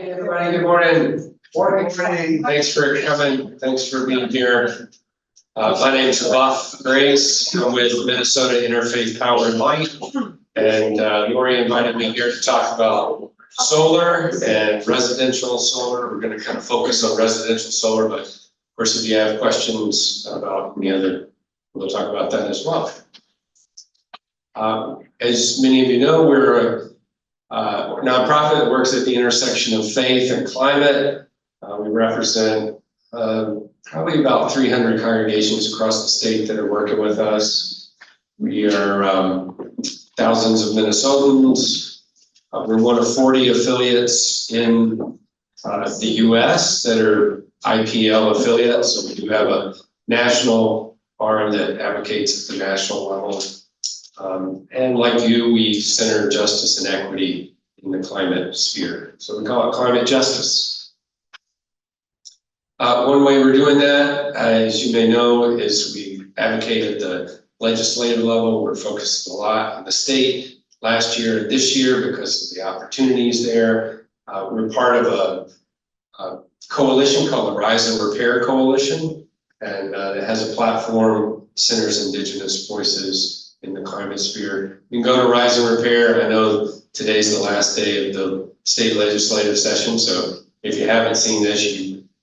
Hey, everybody, good morning. Morning. Thanks for coming. Thanks for being here. My name is Buff Grace. I'm with Minnesota Interfaith Power Light. And Lori invited me here to talk about solar and residential solar. We're going to kind of focus on residential solar, but of course, if you have questions about any other, we'll talk about that as well. As many of you know, we're a nonprofit that works at the intersection of faith and climate. We represent probably about 300 congregations across the state that are working with us. We are thousands of Minnesotans. We're one of 40 affiliates in the US that are IPL affiliates. So we do have a national arm that advocates at the national level. And like you, we center justice and equity in the climate sphere. So we call it climate justice. One way we're doing that, as you may know, is we advocate at the legislative level. We're focused a lot on the state last year and this year because of the opportunities there. We're part of a coalition called the Rise and Repair Coalition, and it has a platform, centers Indigenous voices in the climate sphere. You can go to Rise and Repair. I know today's the last day of the state legislative session, so if you haven't seen this,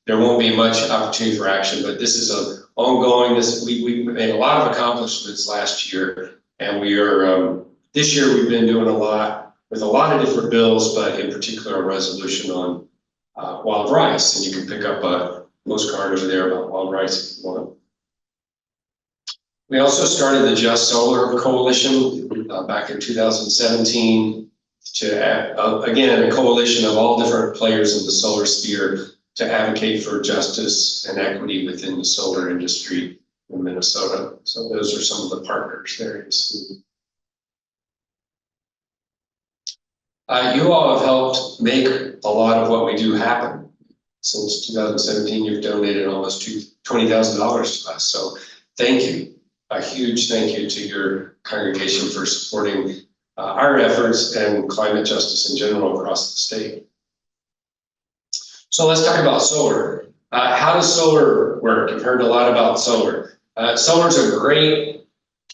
there won't be much opportunity for action, but this is an ongoing, we made a lot of accomplishments last year, and we are, this year we've been doing a lot with a lot of different bills, but in particular a resolution on wild rice, and you can pick up a postcard over there about wild rice if you want. We also started the Just Solar Coalition back in 2017 to, again, a coalition of all different players in the solar sphere to advocate for justice and equity within the solar industry in Minnesota. So those are some of the partners there you see. You all have helped make a lot of what we do happen. Since 2017, you've donated almost $20,000 to us. So thank you. A huge thank you to your congregation for supporting our efforts and climate justice in general across the state. So let's talk about solar. How does solar work? You've heard a lot about solar. Solar is a great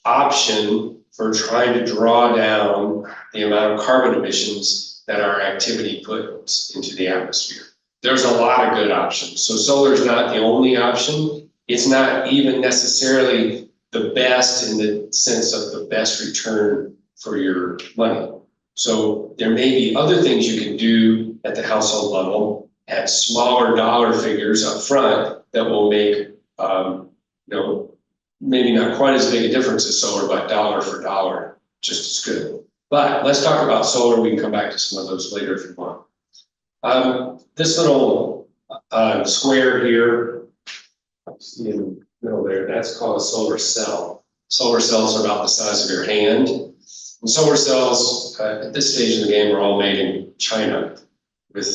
option for trying to draw down the amount of carbon emissions that our activity puts into the atmosphere. There's a lot of good options. So solar is not the only option. It's not even necessarily the best in the sense of the best return for your money. So there may be other things you can do at the household level at smaller dollar figures up front that will make, maybe not quite as big a difference as solar, but dollar for dollar, just as good. But let's talk about solar. We can come back to some of those later if you want. This little square here, see in the middle there, that's called a solar cell. Solar cells are about the size of your hand. And solar cells, at this stage of the game, are all made in China. With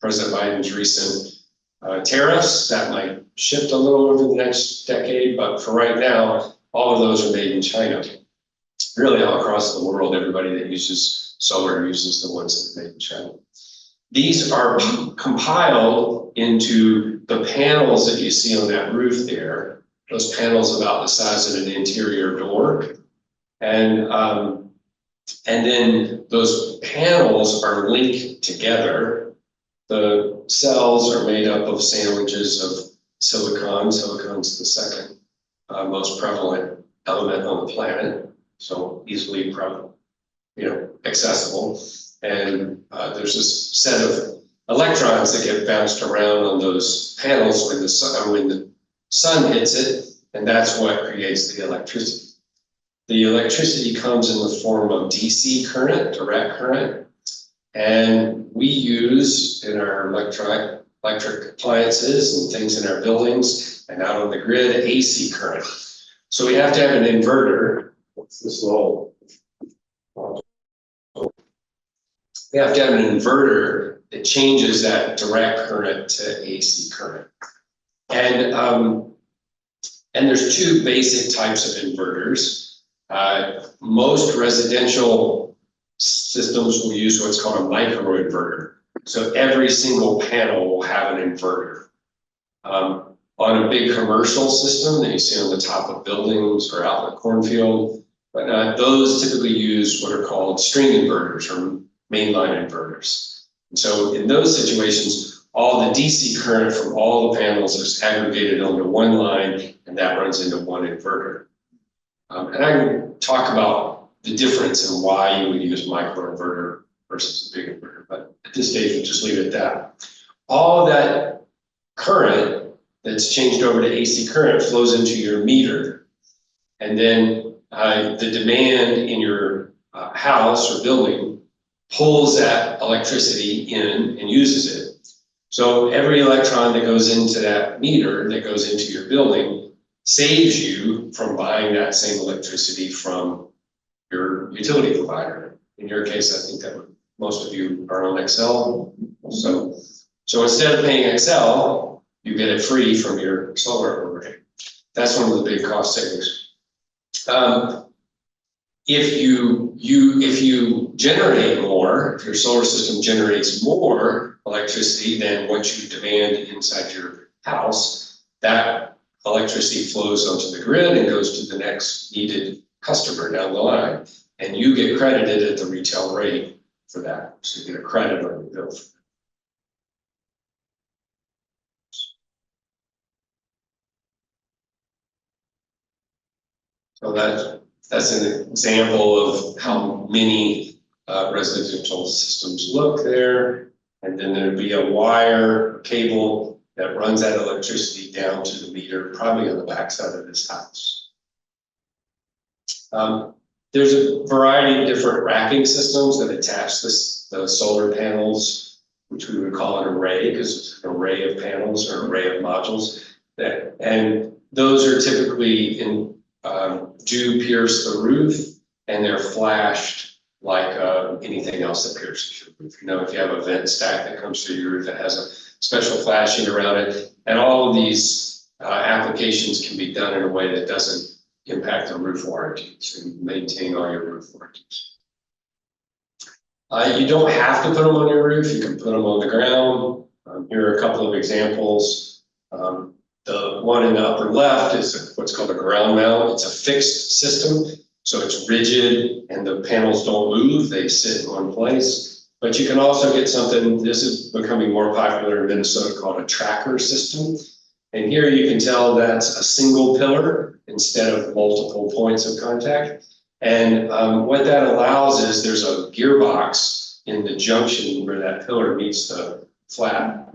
President Biden's recent tariffs, that might shift a little over the next decade, but for right now, all of those are made in China. Really all across the world, everybody that uses solar uses the ones that are made in China. These are compiled into the panels that you see on that roof there. Those panels about the size of an interior door. And then those panels are linked together. The cells are made up of sandwiches of silicon. Silicon's the second most prevalent element on the planet. So easily accessible. And there's this set of electrons that get bounced around on those panels when the sun hits it, and that's what creates the electricity. The electricity comes in the form of DC current, direct current, and we use in our electric appliances and things in our buildings and out on the grid AC current. So we have to have an inverter. What's this little? We have to have an inverter that changes that direct current to AC current. And there's two basic types of inverters. Most residential systems will use what's called a microinverter. So every single panel will have an inverter. On a big commercial system that you see on the top of buildings or out in the cornfield, but those typically use what are called string inverters or mainline inverters. And so in those situations, all the DC current from all the panels is aggregated onto one line, and that runs into one inverter. And I can talk about the difference in why you would use a microinverter versus a big inverter, but at this stage, we'll just leave it at that. All of that current that's changed over to AC current flows into your meter. And then the demand in your house or building pulls that electricity in and uses it. So every electron that goes into that meter, that goes into your building, saves you from buying that same electricity from your utility provider. In your case, I think that most of you are on Excel. So instead of paying Excel, you get it free from your solar array. That's one of the big cost savings. If you generate more, if your solar system generates more electricity than what you demand inside your house, that electricity flows onto the grid and goes to the next needed customer down the line. And you get credited at the retail rate for that. So you get a credit on your bill. So that's an example of how many residential systems look there. And then there'd be a wire cable that runs that electricity down to the meter, probably on the backside of this house. There's a variety of different racking systems that attach the solar panels, which we would call an array, because it's an array of panels or array of modules. And those are typically do pierce the roof, and they're flashed like anything else that pierces your roof. You know, if you have a vent stack that comes through your roof, it has a special flashing around it. And all of these applications can be done in a way that doesn't impact the roof warranty. So you maintain all your roof warranties. You don't have to put them on your roof. You can put them on the ground. Here are a couple of examples. The one in the upper left is what's called a ground mount. It's a fixed system, so it's rigid and the panels don't move, they sit in one place. But you can also get something, this is becoming more popular in Minnesota, called a tracker system. And here you can tell that's a single pillar instead of multiple points of contact. And what that allows is there's a gearbox in the junction where that pillar meets the flat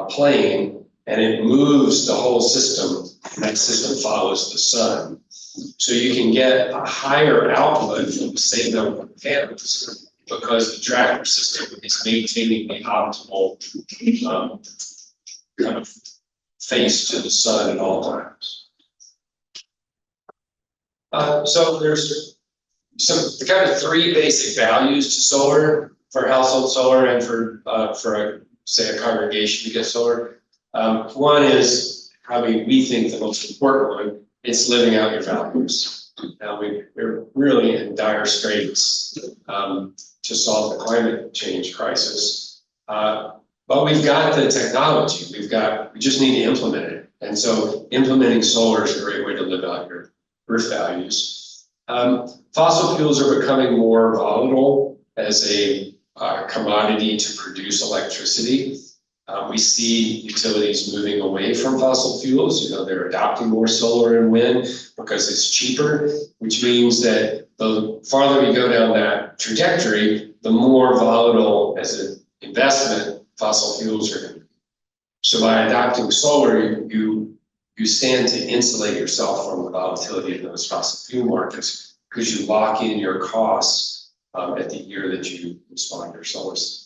plane, and it moves the whole system, and that system follows the sun. So you can get a higher output from the same number of panels because the tracker system is maintaining the optimal kind of face to the sun at all times. So there's some kind of three basic values to solar, for household solar and for say a congregation to get solar. One is probably we think the most important one. It's living out your values. Now we're really in dire straits to solve the climate change crisis, but we've got the technology. We just need to implement it. And so implementing solar is a great way to live out your earth values. Fossil fuels are becoming more volatile as a commodity to produce electricity. We see utilities moving away from fossil fuels. You know, they're adopting more solar and wind because it's cheaper, which means that the farther we go down that trajectory, the more volatile as an investment fossil fuels are going to be. So by adopting solar, you stand to insulate yourself from the volatility of those fossil fuel markets because you lock in your costs at the year that you install your solar system.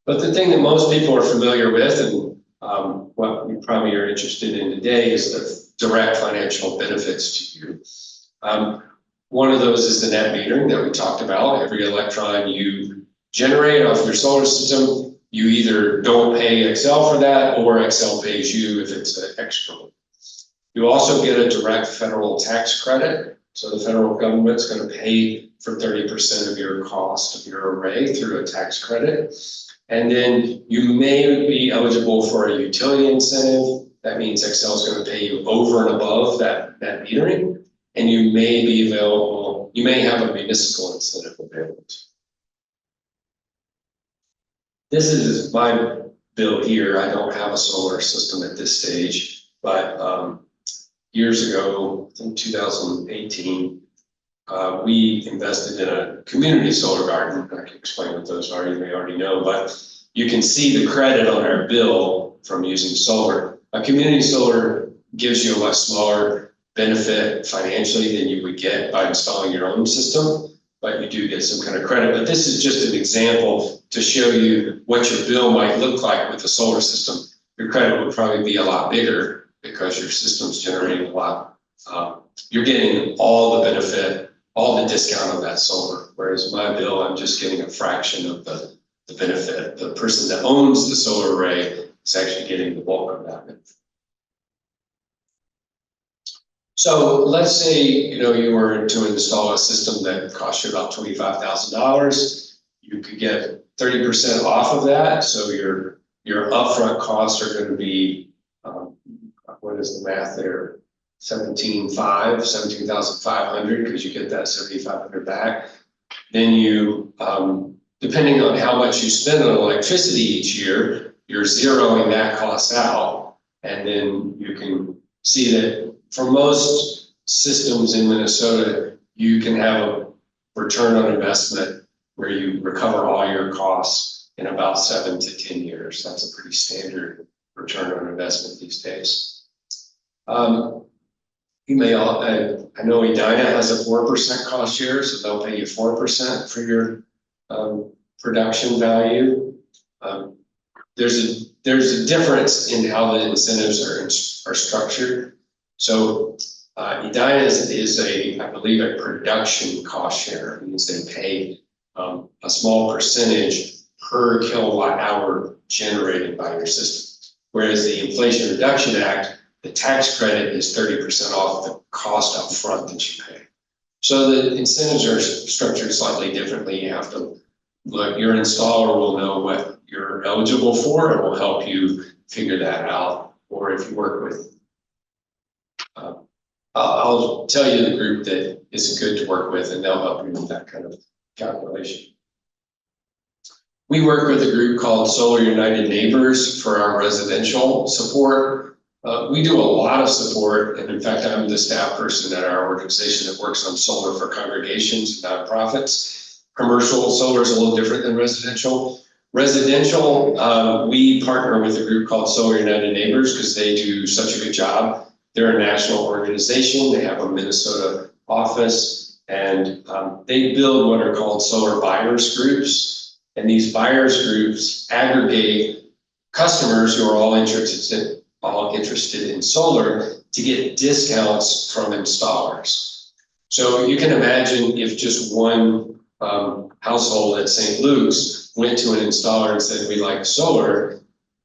But the thing that most people are familiar with, and what we probably are interested in today, is the direct financial benefits to you. One of those is the net metering that we talked about. Every electron you generate off your solar system, you either don't pay Xcel for that, or Xcel pays you if it's an extra. You also get a direct federal tax credit. So the federal government's going to pay for 30% of your cost of your array through a tax credit. And then you may be eligible for a utility incentive. That means Xcel is going to pay you over and above that metering. And you may be available, you may have a municipal incentive available. This is my bill here. I don't have a solar system at this stage, but years ago, in 2018, we invested in a community solar garden. I can explain what those are, you may already know, but you can see the credit on our bill from using solar. A community solar gives you a much smaller benefit financially than you would get by installing your own system, but you do get some kind of credit. But this is just an example to show you what your bill might look like with a solar system. Your credit would probably be a lot bigger because your system's generating a lot. You're getting all the benefit, all the discount on that solar, whereas my bill, I'm just getting a fraction of the benefit. The person that owns the solar array is actually getting the bulk of that benefit. So let's say, you were to install a system that cost you about $25,000. You could get 30% off of that. So your upfront costs are going to be, what is the math there? 17,500, because you get that 7,500 back. Then you, depending on how much you spend on electricity each year, you're zeroing that cost out. And then you can see that for most systems in Minnesota, you can have a return on investment where you recover all your costs in about 7 to 10 years. That's a pretty standard return on investment these days. You may all, I know Edina has a 4% cost share, so they'll pay you 4% for your production value. There's a difference in how the incentives are structured. So Edina is I believe, a production cost share. It means they pay a small percentage per kilowatt hour generated by your system. Whereas the Inflation Reduction Act, the tax credit is 30% off the cost up front that you pay. So the incentives are structured slightly differently. You have to look, your installer will know what you're eligible for and will help you figure that out. Or if you work with, I'll tell you the group that is good to work with and they'll help you with that kind of calculation. We work with a group called Solar United Neighbors for our residential support. We do a lot of support, and in fact, I'm the staff person at our organization that works on solar for congregations and nonprofits. Commercial solar is a little different than residential. Residential, we partner with a group called Solar United Neighbors because they do such a good job. They're a national organization. They have a Minnesota office, and they build what are called solar buyers groups. And these buyers groups aggregate customers who are all interested in solar to get discounts from installers. So you can imagine if just one household at St. Luke's went to an installer and said, we like solar,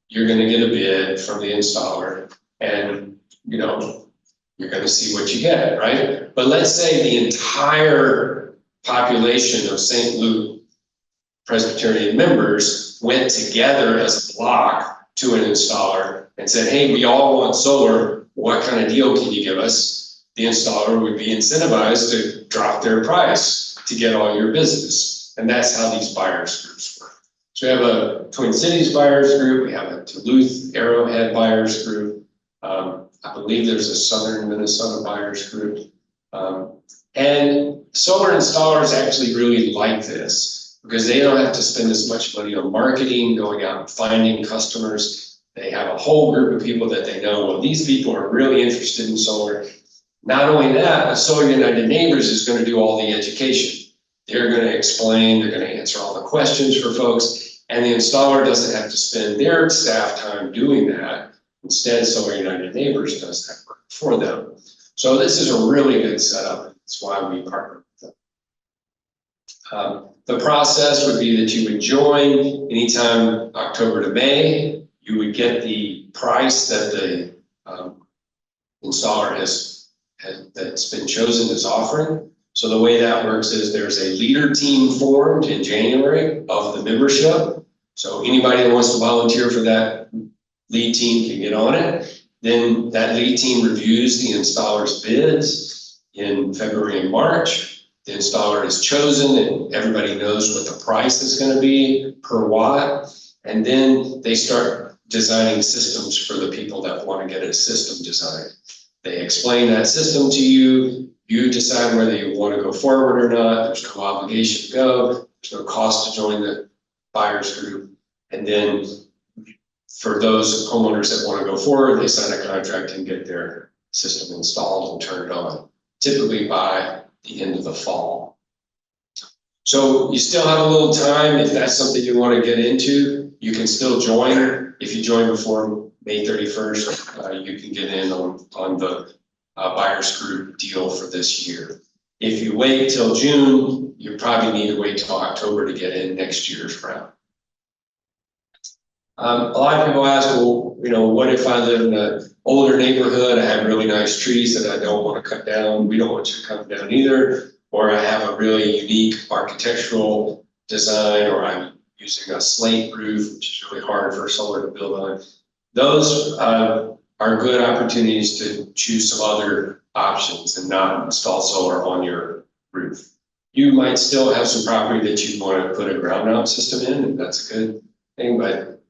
you're going to get a bid from the installer and you're going to see what you get, right? But let's say the entire population of St. Luke Presbyterian members went together as a block to an installer and said, hey, we all want solar. What kind of deal can you give us? The installer would be incentivized to drop their price to get all your business. And that's how these buyers groups work. So we have a Twin Cities buyers group. We have a Duluth Arrowhead buyers group. I believe there's a Southern Minnesota buyers group. And solar installers actually really like this because they don't have to spend as much money on marketing, going out and finding customers. They have a whole group of people that they know, well, these people are really interested in solar. Not only that, but Solar United Neighbors is going to do all the education. They're going to explain, they're going to answer all the questions for folks, and the installer doesn't have to spend their staff time doing that. Instead, Solar United Neighbors does that work for them. So this is a really good setup. That's why we partner with them. The process would be that you would join anytime October to May. You would get the price that the installer that's been chosen is offering. So the way that works is there's a leader team formed in January of the membership. So anybody that wants to volunteer for that lead team can get on it. Then that lead team reviews the installer's bids in February and March. The installer is chosen and everybody knows what the price is going to be per watt. And then they start designing systems for the people that want to get a system designed. They explain that system to you. You decide whether you want to go forward or not. There's no obligation to go. There's no cost to join the buyers group. And then for those homeowners that want to go forward, they sign a contract and get their system installed and turned on, typically by the end of the fall. So you still have a little time. If that's something you want to get into, you can still join. If you join before May 31st, you can get in on the buyers group deal for this year. If you wait till June, you probably need to wait till October to get in next year's round. A lot of people ask, well, what if I live in an older neighborhood? I have really nice trees that I don't want to cut down. We don't want you to cut them down either. Or I have a really unique architectural design, or I'm using a slate roof, which is really hard for solar to build on. Those are good opportunities to choose some other options and not install solar on your roof. You might still have some property that you want to put a ground mount system in, and that's a good thing, but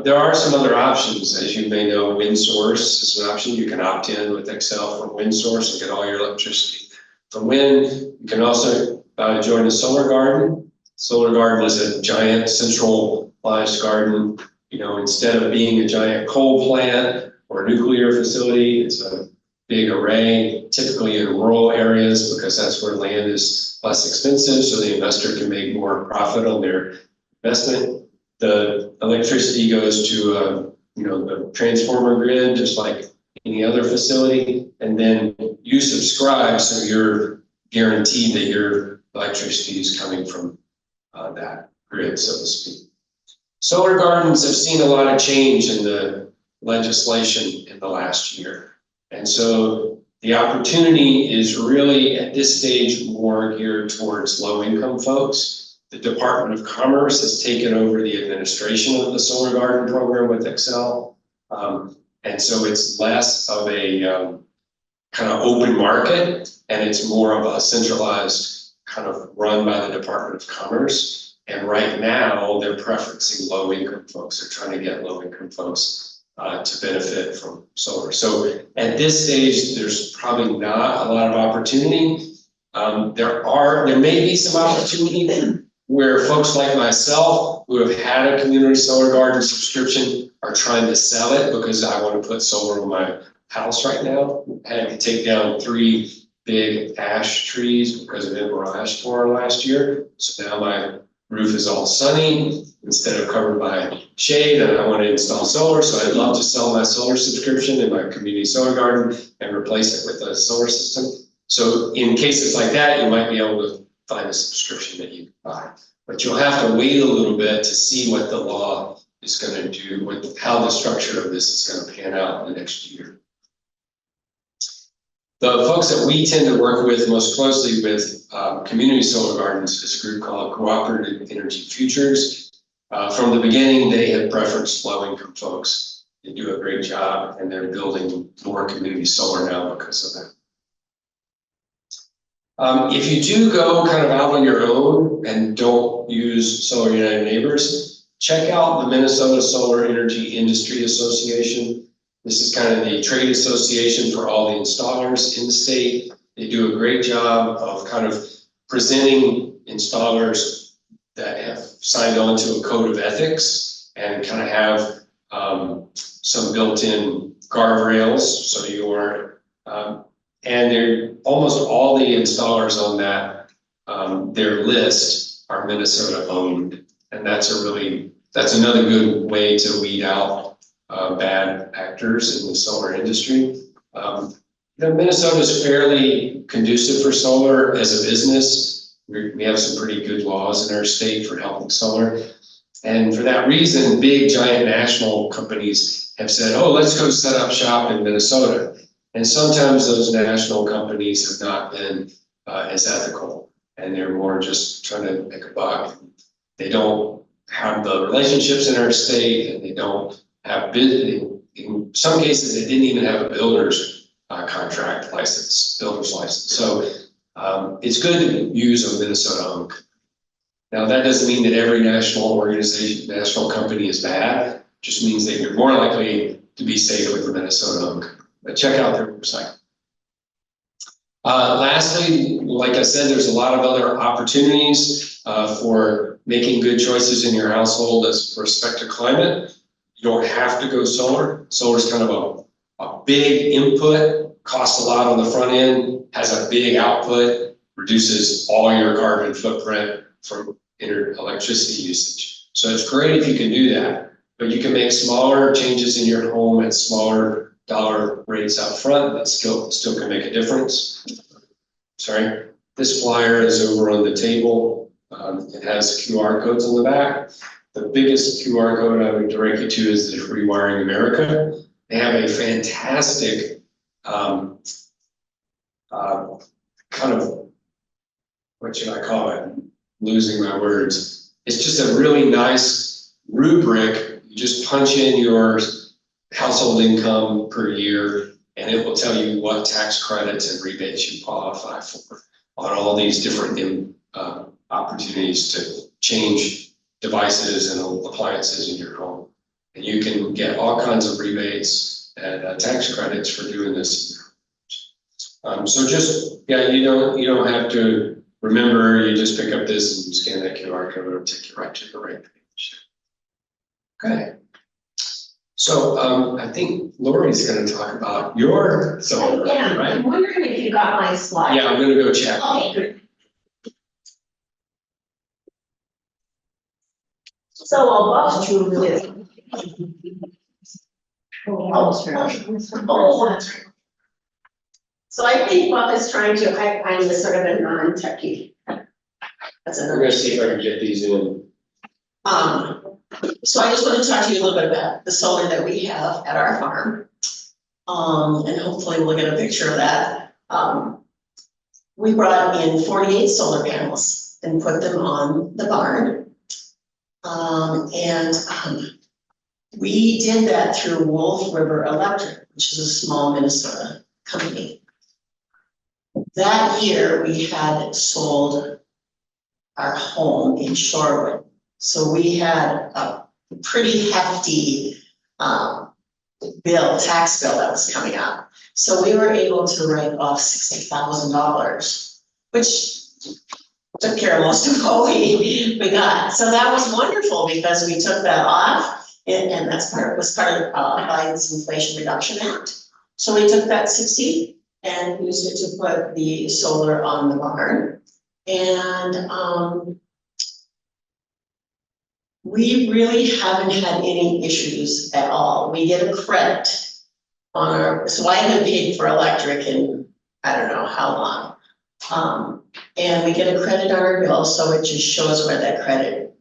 there are some other options. As you may know, wind source is an option. You can opt in with Excel for wind source and get all your electricity from wind. You can also join a solar garden. Solar garden is a giant centralized garden. Instead of being a giant coal plant or a nuclear facility, it's a big array, typically in rural areas, because that's where land is less expensive, so the investor can make more profit on their investment. The electricity goes to the transformer grid, just like any other facility, and then you subscribe, so you're guaranteed that your electricity is coming from that grid, so to speak. Solar gardens have seen a lot of change in the legislation in the last year, and so the opportunity is really at this stage more geared towards low-income folks. The Department of Commerce has taken over the administration of the solar garden program with Excel. And so it's less of a kind of open market, and it's more of a centralized kind of run by the Department of Commerce. And right now they're preferencing low income folks. They're trying to get low income folks to benefit from solar. So at this stage, there's probably not a lot of opportunity. There may be some opportunity where folks like myself who have had a community solar garden subscription are trying to sell it because I want to put solar on my house right now. I had to take down 3 big ash trees because of indoor ash storm last year. So now my roof is all sunny instead of covered by shade, and I want to install solar. So I'd love to sell my solar subscription in my community solar garden and replace it with a solar system. So in cases like that, you might be able to find a subscription that you can buy. But you'll have to wait a little bit to see what the law is going to do, how the structure of this is going to pan out in the next year. The folks that we tend to work with most closely with community solar gardens is a group called Cooperative Energy Futures. From the beginning, they have preferenced low-income folks. They do a great job, and they're building more community solar now because of that. If you do go kind of out on your own and don't use Solar United Neighbors, check out the Minnesota Solar Energy Industry Association. This is kind of the trade association for all the installers in the state. They do a great job of kind of presenting installers that have signed on to a code of ethics and kind of have some built-in guardrails, so you aren't and they're almost all the installers on that their list are Minnesota owned, and that's another good way to weed out bad actors in the solar industry. Minnesota is fairly conducive for solar as a business. We have some pretty good laws in our state for helping solar, and for that reason, big giant national companies have said, "Oh, let's go set up shop in Minnesota." And sometimes those national companies have not been as ethical, and they're more just trying to make a buck. They don't have the relationships in our state, and they don't have in some cases, they didn't even have a builder's contract license, builder's license. So it's good to use a Minnesota-owned. Now, that doesn't mean that every national organization, national company is bad. It just means that you're more likely to be safe with the Minnesota-owned. But check out their website. Lastly, like I said, there's a lot of other opportunities for making good choices in your household as respect to climate. You don't have to go solar. Solar is kind of a big input, costs a lot on the front end, has a big output, reduces all your carbon footprint from electricity usage. So it's great if you can do that, but you can make smaller changes in your home at smaller dollar rates up front that still can make a difference. Sorry, this flyer is over on the table. It has QR codes on the back. The biggest QR code I would direct you to is the Rewiring America. They have a fantastic kind of, what should I call it? Losing my words. It's just a really nice rubric. You just punch in your household income per year, and it will tell you what tax credits and rebates you qualify for on all these different opportunities to change devices and appliances in your home. And you can get all kinds of rebates and tax credits for doing this. So just, yeah, you don't have to remember, you just pick up this and scan that QR code, it'll take you right to the right page. Okay. So I think Lori's going to talk about your solar, right? I'm wondering if you got my slide. Yeah, I'm going to go check. Okay, good. So I'll walk through this. So I think Bob is trying to, I'm a sort of a non-techie. That's We're going to see if I can get these in. So I just want to talk to you a little bit about the solar that we have at our farm. And hopefully we'll get a picture of that. We brought in 48 solar panels and put them on the barn. We did that through Wolf River Electric, which is a small Minnesota company. That year we had sold our home in Shorewood. So we had a pretty hefty tax bill that was coming up. So we were able to write off $60,000, which took care of most of what we got. So that was wonderful because we took that off, and that's was part of Biden's Inflation Reduction Act. So we took that 60 and used it to put the solar on the barn. And we really haven't had any issues at all. We get a credit on our, so I haven't paid for electric in I don't know how long. And we get a credit on our bill, so it just shows where that credit,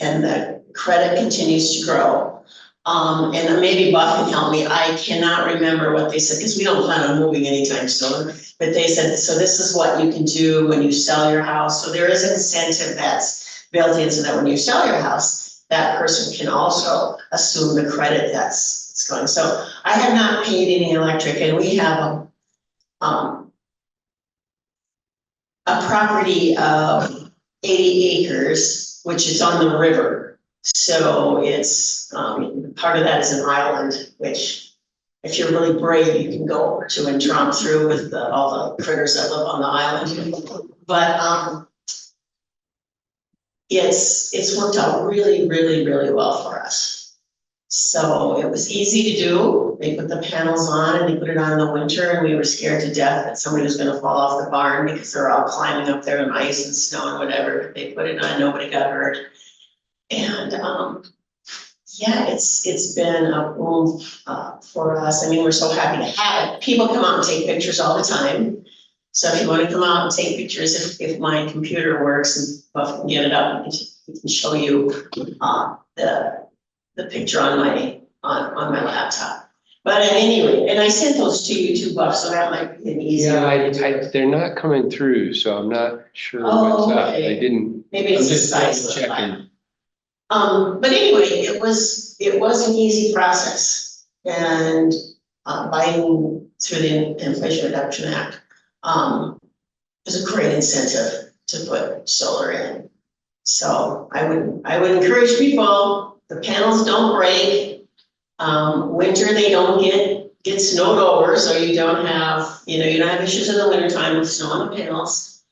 and the credit continues to grow. And maybe Bob can help me. I cannot remember what they said because we don't plan on moving anytime soon. But they said, so this is what you can do when you sell your house. So there is an incentive that's built in so that when you sell your house, that person can also assume the credit that's going. So I have not paid any electric, and we have a property of 80 acres, which is on the river. So it's, part of that is an island, which if you're really brave, you can go over to and tromp through with all the critters that live on the island. But it's worked out really, really, really well for us. So it was easy to do. They put the panels on and they put it on in the winter, and we were scared to death that somebody was gonna fall off the barn because they're all climbing up there in ice and snow and whatever. They put it on, nobody got hurt. And yeah, it's been a boom for us. I mean, we're so happy to have it. People come out and take pictures all the time. So if you want to come out and take pictures, if my computer works and Buff can get it up, we can show you the picture on my laptop. But at any rate, and I sent those to you too, Buff, so that might be an easier. Yeah, they're not coming through, so I'm not sure what's up. Okay. I didn't. Maybe it's I'm the just size of the checking. file. But anyway, it was an easy process. And Biden, through the Inflation Reduction Act, was a great incentive to put solar in. So I would encourage people, the panels don't break. Winter, they don't get snowed over, so you don't have, you don't have issues in the wintertime with snow on the panels.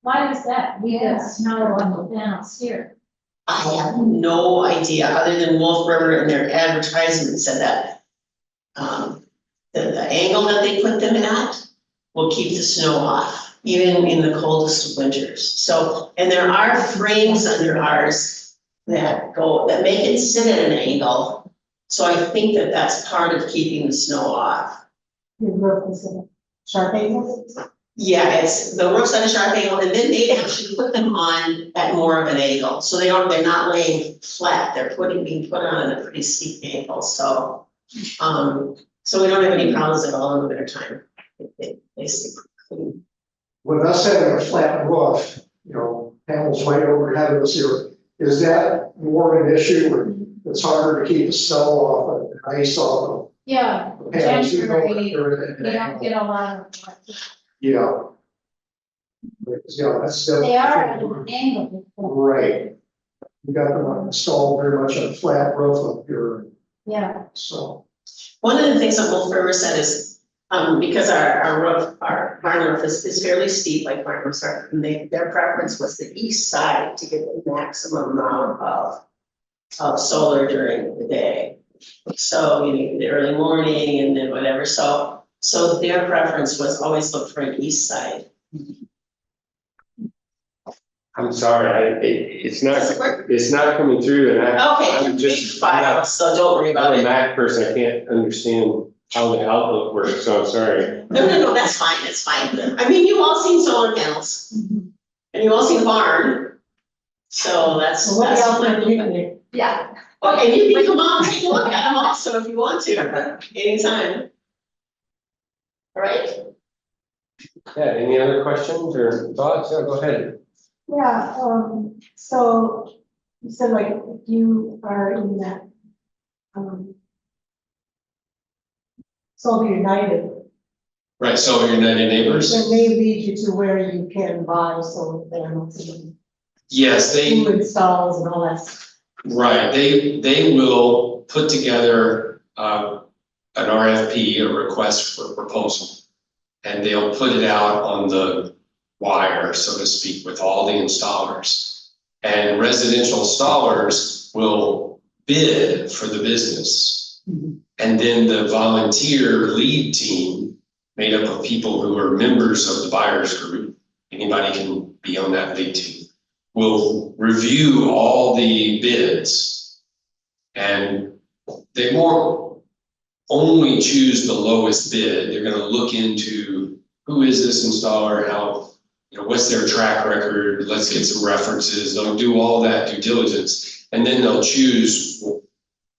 Why is that? We get snow on the panels here. I have no idea, other than Wolf River and their advertisement said that. The angle that they put them at will keep the snow off, even in the coldest of winters. So, and there are frames under ours that make it sit at an angle. So I think that that's part of keeping the snow off. Your roof is a sharp angle? Yeah, it's the roof's at a sharp angle, and then they actually put them on at more of an angle. So they're not laying flat, they're being put on at a pretty steep angle, so. So we don't have any problems at all in the winter time. They stay clean. With us having a flat roof, panels right overhead of us here, is that more of an issue where it's harder to keep the snow off and ice off Yeah, of the panels? January, we don't get a lot of. Yeah. Because, that's. They are at an angle. Right. We got them installed very much on a flat roof up here, Yeah. so. One of the things that Wolf River said is, because our barn roof is fairly steep, like barn roofs are, and their preference was the east side to get the maximum amount of solar during the day. So, the early morning and then whatever, so their preference was always look for an east side. I'm sorry, it's Does it work? coming through, and Okay, I'm just, file, so don't worry about I'm a it. Mac person, I can't understand how the Outlook works, so I'm sorry. No, that's fine, it's fine. I mean, you've all seen solar panels, and you've all seen a barn. So that's. What else are you doing? Yeah, okay, you can come on, take a look at them also if you want to, anytime. All right, Yeah, any other questions or thoughts? Yeah, go ahead. Yeah, so you said like if you are in that, Solar United, Right, so United Neighbors? then they lead you to where you can buy solar panels and Yes, who installs and all that stuff. right, they will put together an RFP, a request for proposal. And they'll put it out on the wire, so to speak, with all the installers. And residential installers will bid for the business. And then the volunteer lead team, made up of people who are members of the buyers group, anybody can be on that lead team, will review all the bids. And they won't only choose the lowest bid. They're gonna look into who is this installer, how, what's their track record, let's get some references, they'll do all that due diligence, and then they'll choose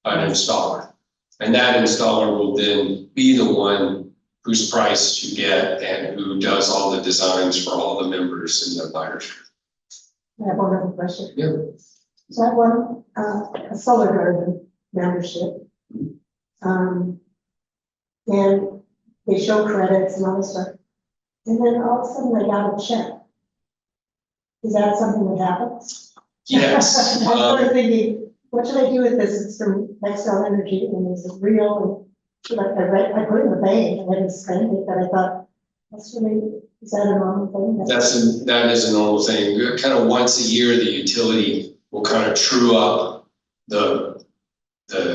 an installer. And that installer will then be the one whose price you get and who does all the designs for all the members in the buyers group. I have one other question. Yeah. So I want a solar garden membership. And they show credits and all this stuff. And then all of a sudden I got a check. Is that something that happens? Yes. I'm sort of thinking, what should I do with this? It's from Nextel Energy and is it real? And I put it in the bank and I didn't spend it, but I thought, is that a normal thing? That is a normal thing. Kind of once a year, the utility will kind of true up the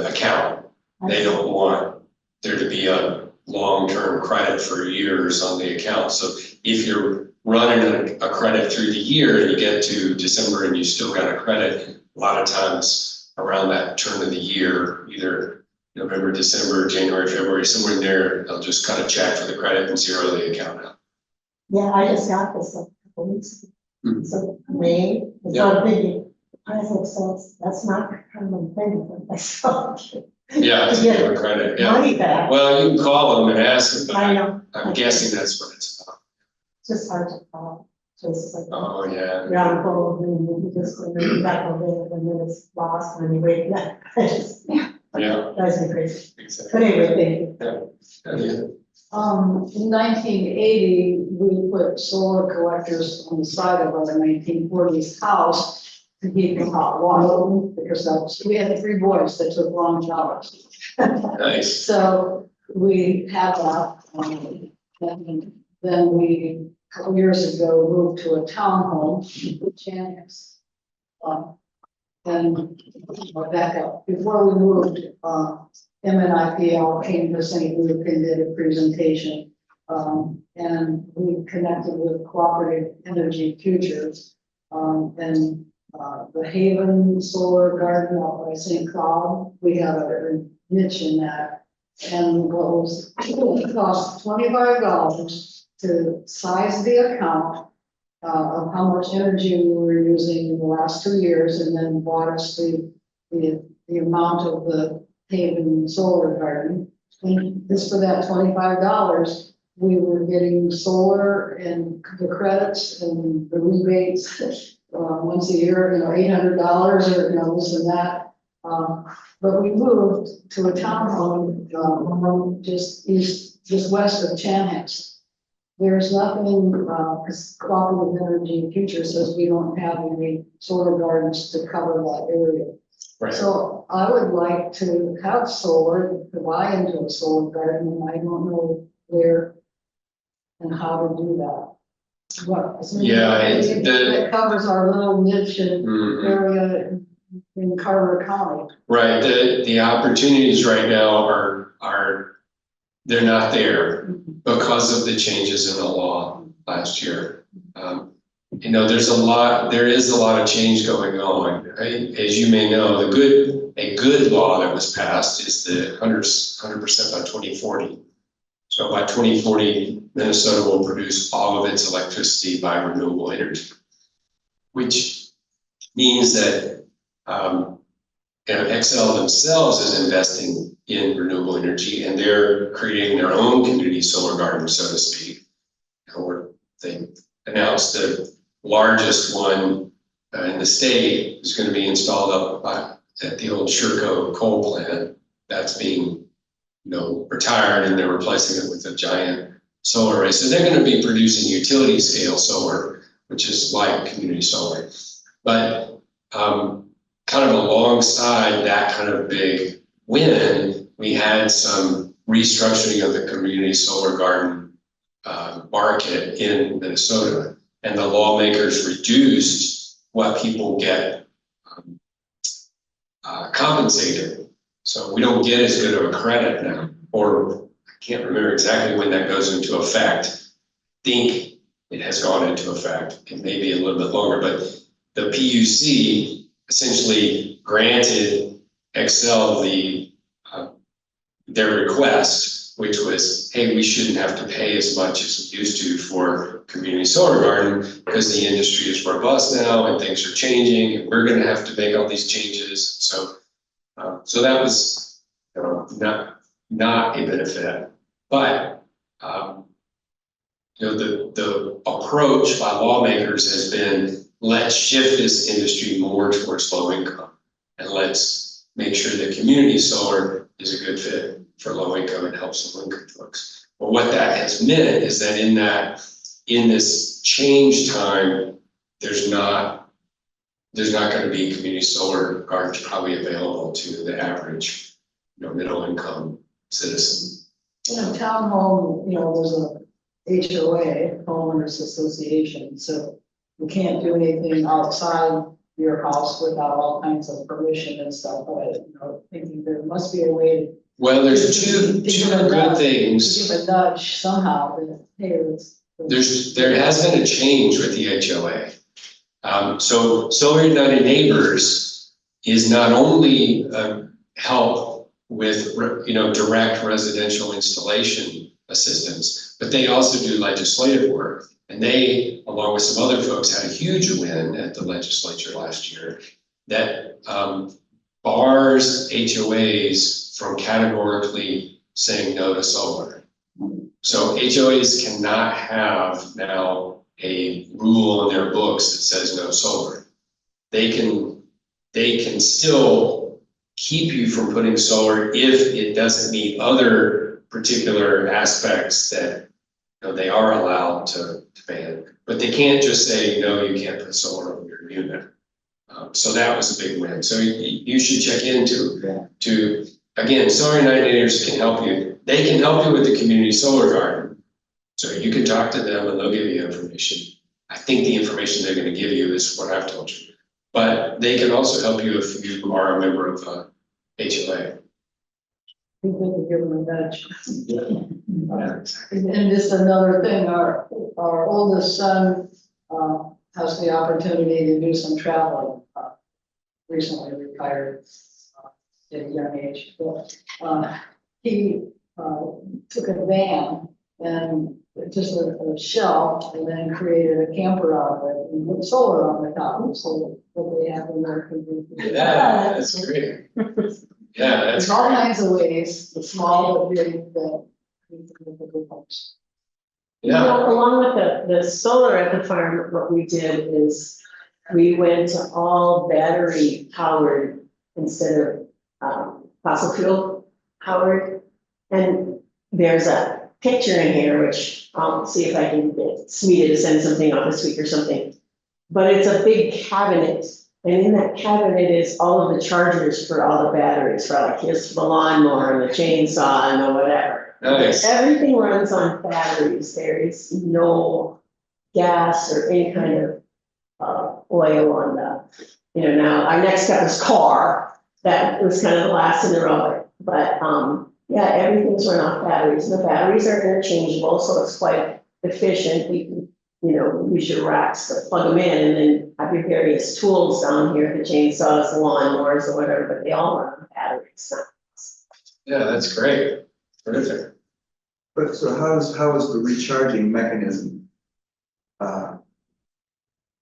account. They don't want there to be a long-term credit for years on the account. So if you're running a credit through the year and you get to December and you still got a credit, a lot of times around that turn of the year, either November, December, January, February, somewhere in there, they'll just cut a check for the credit and zero the account out. Yeah, I just got this a couple weeks ago. So May, it's Yeah. not a biggie. I was like, so that's not kind of a thing, but I saw Yeah, to give a credit, yeah. money back. Well, you can call them and ask them, I but know, I'm guessing that's what it's about. it's just hard to follow. Just like Oh, yeah. ground cold, and you just, and then you got a little bit, and then it's lost, and then you wait, yeah, it just Yeah. drives me crazy. Exactly. But anyway, thank you. Yeah. In 1980, we put solar collectors on the side of our 1940s house to keep the hot water, because we had 3 boys that took long showers. Nice. So we had that, and then we, a couple years ago, moved to a townhome in Janice. And back up, before we moved, MNIPL came to St. Luke and did a presentation. And we connected with Cooperative Energy Futures. And the Haven Solar Garden out by St. Cloud, we have a niche in that. And what was, it cost $25 to size the account of how much energy we were using in the last 2 years, and then bought us the amount of the Haven Solar Garden. And just for that $25, we were getting solar and the credits and the rebates once a year, $800 or, this and that. But we moved to a townhome just west of Chanhassen. There's nothing, because Cooperative Energy Future says we don't have any solar gardens to cover that area. Right. So I would like to have solar, to buy into a solar garden, and I don't know where and how to do that. What? Yeah, It covers our little niche Mhm. area in Carver County. Right, the opportunities right now are, they're not there because of the changes in the law last year. There is a lot of change going on, right? As you may know, a good law that was passed is the 100% by 2040. So by 2040, Minnesota will produce all of its electricity by renewable energy, which means that Xcel themselves is investing in renewable energy, and they're creating their own community solar garden, so to speak. Or they announced the largest one in the state is going to be installed up at the old Sherco coal plant. That's being, retired, and they're replacing it with a giant solar array. So they're going to be producing utility scale solar, which is like community solar. But kind of alongside that kind of big win, we had some restructuring of the community solar garden market in Minnesota, and the lawmakers reduced what people get compensated. So we don't get as good of a credit now, or I can't remember exactly when that goes into effect. I think it has gone into effect. It may be a little bit longer, but the PUC essentially granted Xcel their request, which was, hey, we shouldn't have to pay as much as we used to for community solar garden because the industry is robust now and things are changing, and we're going to have to make all these changes. So that was not a benefit, but the approach by lawmakers has been, let's shift this industry more towards low income, and let's make sure that community solar is a good fit for low income and helps low income folks. But what that has meant is that in this change time, there's not going to be community solar gardens probably available to the average, middle income citizen. Townhome, there's a HOA, homeowners association, so you can't do anything outside your house without all kinds of permission and stuff, but, thinking there must be a way Well, there's two good things. to give a nudge somehow, that, hey, There has been a change with the HOA. So Solar United Neighbors is not only help with direct residential installation assistance, but they also do legislative work. And they, along with some other folks, had a huge win at the legislature last year that bars HOAs from categorically saying no to solar. So HOAs cannot have now a rule in their books that says no solar. They can still keep you from putting solar if it doesn't meet other particular aspects that, you know, they are allowed to ban. But they can't just say, no, you can't put solar on your unit. So that was a big win. So you should check into, again, Solar United can help you. They can help you with the community solar garden. So you can talk to them and they'll give you information. I think the information they're gonna give you is what I've told you. But they can also help you if you are a member of HOA. We could give them a badge. And just another thing, our oldest son, has the opportunity to do some traveling. Recently retired, at a young age, but, he, took a van and just a shell and then created a camper out of it and put solar on the top, so what they have in there can be. Yeah, that's great. Yeah, that's There's all kinds of ways, the small but big, that we can make a difference. You know, along with the solar at the farm, what we did is we went to all battery powered instead of fossil fuel powered. And there's a picture in here, which I'll see if I can get Smita to send something out this week or something. But it's a big cabinet, and in that cabinet is all of the chargers for all the batteries, for like his the lawnmower and the chainsaw and the whatever. nice. Everything runs on batteries. There is no gas or any kind of oil on the, you know, now our next step is car. That was kind of the last in the row, but yeah, everything's run off batteries. The batteries are interchangeable, so it's quite efficient. You can, you know, use your racks to plug them in and then have your various tools down here, the chainsaws, the lawnmowers or whatever, but they all run on batteries. So. Yeah, that's great. Terrific. But so how is the recharging mechanism?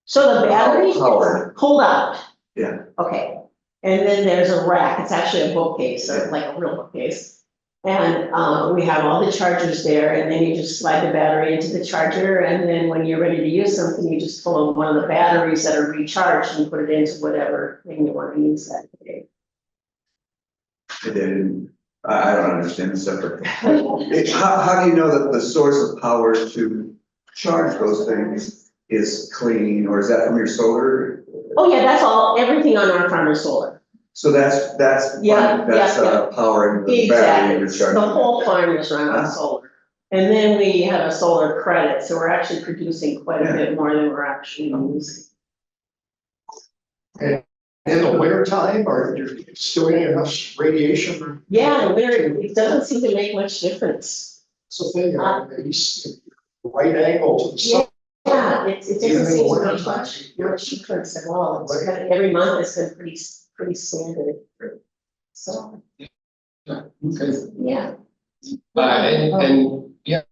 So the battery Power. pulled out. Yeah. Okay, and then there's a rack, it's actually a bookcase, so it's like a real bookcase. And we have all the chargers there, and then you just slide the battery into the charger, and then when you're ready to use something, you just pull on one of the batteries that are recharged and put it into whatever thing you want to use that day. I don't understand the separate. How do you know that the source of power to charge those things is clean, or is that from your solar? Oh yeah, that's all, everything on our farm is solar. So that's Yeah, powering the battery and Exactly, recharging. the whole farm is run on solar. And then we have a solar credit, so we're actually producing quite a bit more than we're actually using. In the winter time, are you still getting enough radiation? Yeah, in winter, it doesn't seem to make much difference. It's a thing, right angle to the sun. Yeah, it doesn't Even in the seem to winter make time. much difference at all. It's kind of, every month it's been pretty standard. So, Okay. yeah. And yeah,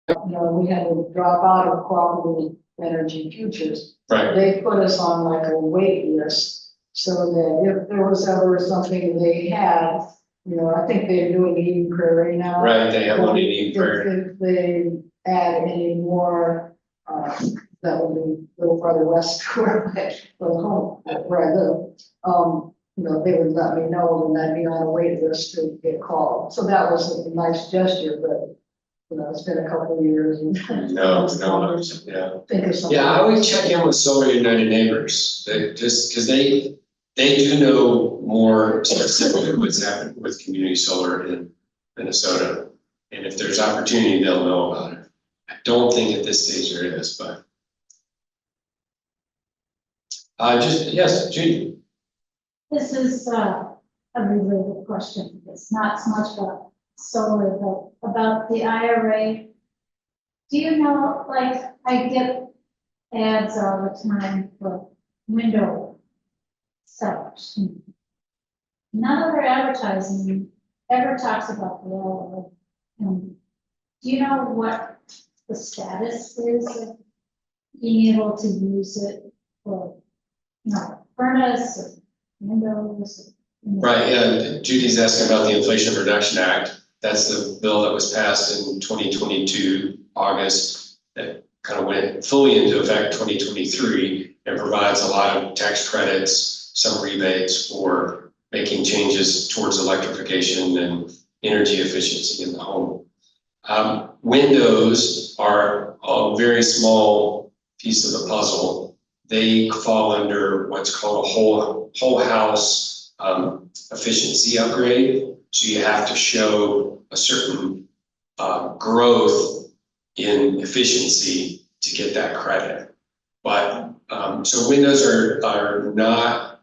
You know, we had to drop out of cooperative energy futures. right. They put us on like a wait list, so that if there was ever something they had, you know, I think they're doing Eden Prairie now. Right, they have one in Eden Prairie. If they add any more, that would be a little farther west where I live. You know, they would let me know, and I'd be on a wait list to get called. So that was a nice gesture, but, you know, it's been a couple of years and. No, yeah. Think of something. Yeah, I always check in with Solar United neighbors, just because they do know more specifically what's happening with community solar in Minnesota. And if there's opportunity, they'll know about it. I don't think at this stage there is, but. Yes, Judy. This is a related question. It's not so much about solar, but about the IRA. Do you know, like, I get ads all the time for window sellers. None of their advertising ever talks about the IRA. And do you know what the status is of being able to use it for, you know, furnace or windows? Right, yeah, Judy's asking about the Inflation Reduction Act. That's the bill that was passed in 2022, August. that kind of went fully into effect 2023 and provides a lot of tax credits, some rebates for making changes towards electrification and energy efficiency in the home. Windows are a very small piece of the puzzle. They fall under what's called a whole house efficiency upgrade. So you have to show a certain growth in efficiency to get that credit. But so windows are not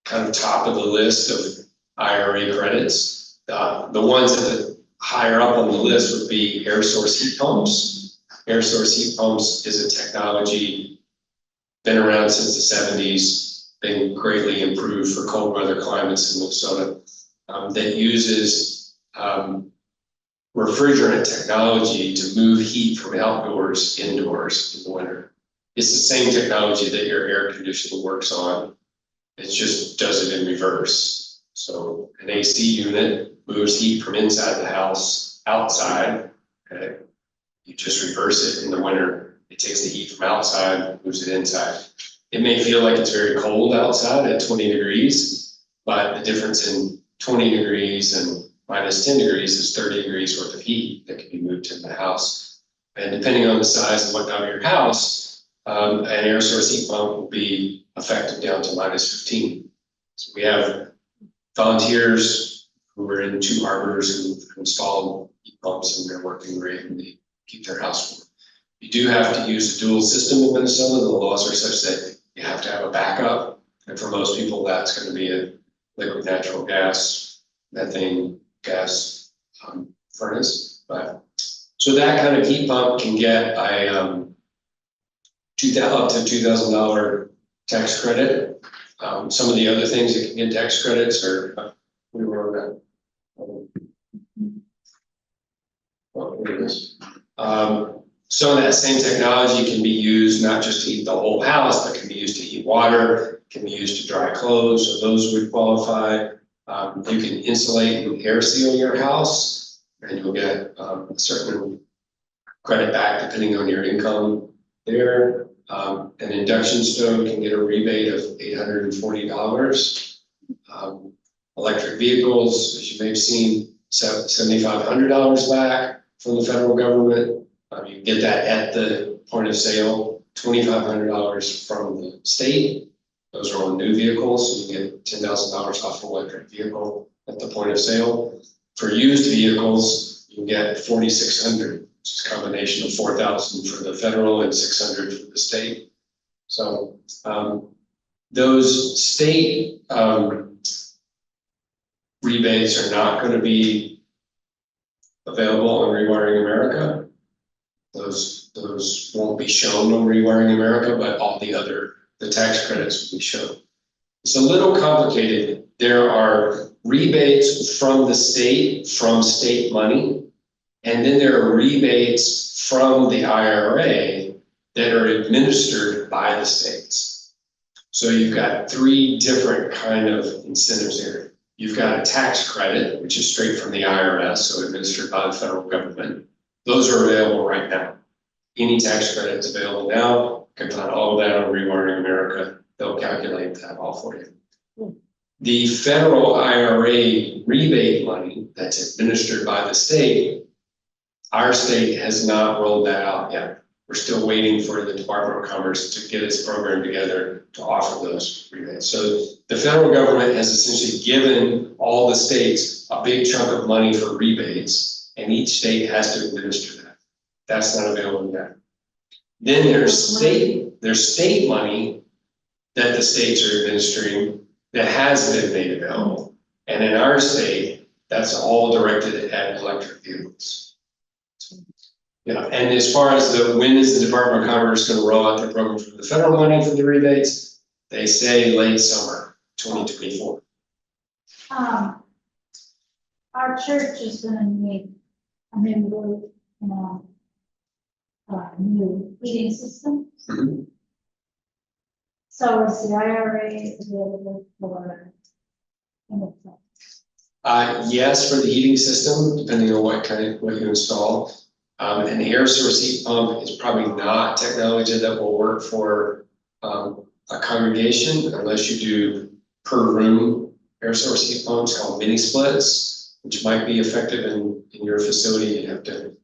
kind of top of the list of IRA credits. The ones at the higher up on the list would be air source heat pumps. Air source heat pumps is a technology been around since the 70s, been greatly improved for cold weather climates in Minnesota, that uses refrigerant technology to move heat from outdoors indoors in the winter. It's the same technology that your air conditioner works on. It just does it in reverse. So an AC unit moves heat from inside the house outside. Okay? You just reverse it in the winter. It takes the heat from outside, moves it inside. It may feel like it's very cold outside at 20 degrees, but the difference in 20 degrees and minus 10 degrees is 30 degrees worth of heat that can be moved in the house. And depending on the size and whatnot of your house, an air source heat pump will be effective down to minus 15. So we have volunteers who are in 2 harbors who've installed heat pumps, and they're working great and they keep their house warm. You do have to use a dual system in Minnesota. The laws are such that you have to have a backup. And for most people, that's going to be a liquid natural gas, methane gas furnace. But so that kind of heat pump can get a up to $2,000 tax credit. Some of the other things that can get tax credits are we were some of that same technology can be used not just to heat the whole house, but can be used to heat water, can be used to dry clothes, so those would qualify. You can insulate and air seal your house, and you'll get a certain credit back depending on your income there. An induction stove can get a rebate of $840. Electric vehicles, as you may have seen, $7,500 back from the federal government. You can get that at the point of sale, $2,500 from the state. Those are on new vehicles, so you get $10,000 off an electric vehicle at the point of sale. For used vehicles, you can get $4,600, which is a combination of $4,000 for the federal and $600 for the state. So those state rebates are not going to be available on Rewiring America. Those won't be shown on Rewiring America, but all the tax credits will be shown. It's a little complicated. There are rebates from the state, from state money, and then there are rebates from the IRA that are administered by the states. So you've got 3 different kind of incentives here. You've got a tax credit, which is straight from the IRS, so administered by the federal government. Those are available right now. Any tax credit is available now. You can find all of that on Rewiring America. They'll calculate that all for you. The federal IRA rebate money that's administered by the state, our state has not rolled that out yet. We're still waiting for the Department of Commerce to get its program together to offer those rebates. So the federal government has essentially given all the states a big chunk of money for rebates, and each state has to administer that. That's not available yet. Then there's state money that the states are administering that has been made available. And in our state, that's all directed at electric vehicles. Yeah, and as far as when is the Department of Commerce going to roll out their program for the federal money for the rebates, they say late summer 2024. Our church is gonna need a new heating system. Mhm. So is the IRA available for? Yes, for the heating system, depending on what you install. An air source heat pump is probably not technology that will work for a congregation unless you do per room air source heat pumps called mini splits, which might be effective in your facility. You have to,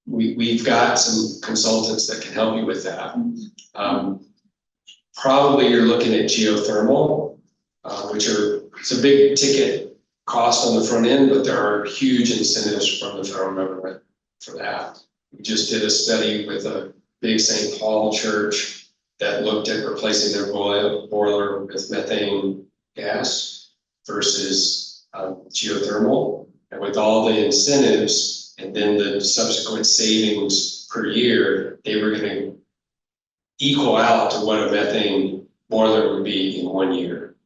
we've got some consultants that can help you with that. Probably you're looking at geothermal, which it's a big ticket cost on the front end, but there are huge incentives from the federal government for that. We just did a study with a big St. Paul church that looked at replacing their boiler with methane gas versus geothermal. And with all the incentives and then the subsequent savings per year, they were going to equal out to what a methane boiler would be in 1 year.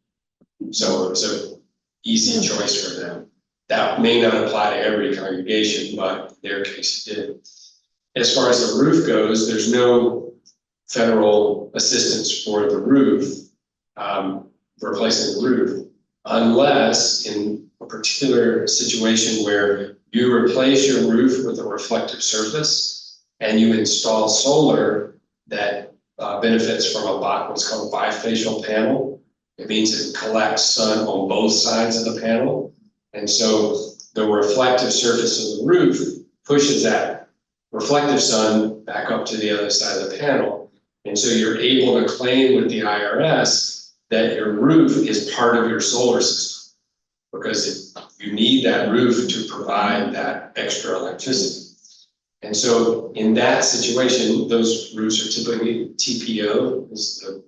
So it was an easy choice for them. That may not apply to every congregation, but in their case it did. As far as the roof goes, there's no federal assistance for the roof, replacing the roof, unless in a particular situation where you replace your roof with a reflective surface and you install solar that benefits from what's called a bifacial panel. It means it collects sun on both sides of the panel. And so the reflective surface of the roof pushes that reflective sun back up to the other side of the panel. And so you're able to claim with the IRS that your roof is part of your solar system because you need that roof to provide that extra electricity. And so in that situation, those roofs are typically TPO is the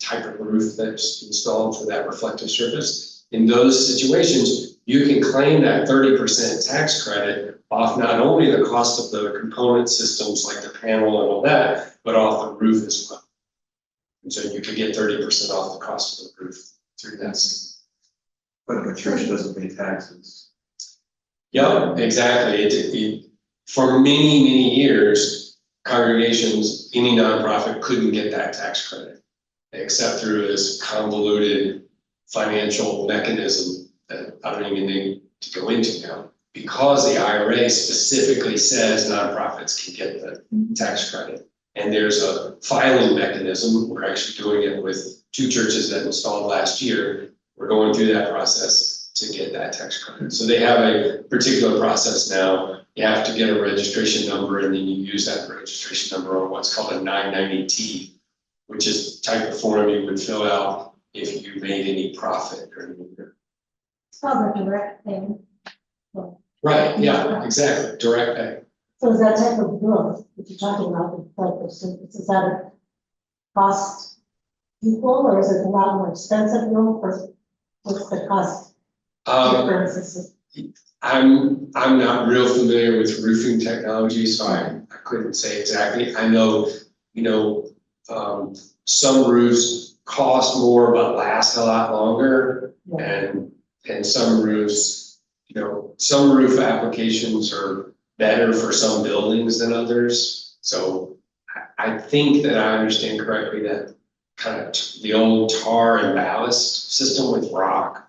type of roof that's installed for that reflective surface. In those situations, you can claim that 30% tax credit off not only the cost of the component systems like the panel and all that, but off the roof as well. And so you could get 30% off the cost of the roof through that system. But the church doesn't pay taxes. Yeah, exactly. For many, many years, congregations, any nonprofit couldn't get that tax credit, except through this convoluted financial mechanism that I don't even need to go into now. Because the IRA specifically says nonprofits can get the tax credit. And there's a filing mechanism. We're actually doing it with 2 churches that installed last year. We're going through that process to get that tax credit. So they have a particular process now. You have to get a registration number and then you use that registration number on what's called a 990T, which is the type of form you would fill out if you made any profit during the year. It's called a direct thing. Right, yeah, exactly, direct pay. So is that type of growth that you're talking about, the type of service, is that a cost equal or is it a lot more expensive growth or what's the cost difference? I'm not real familiar with roofing technology, so I couldn't say exactly. I know, some roofs cost more but last a lot longer, and some roofs, some roof applications are better for some buildings than others. So I think that I understand correctly that kind of the old tar and ballast system with rock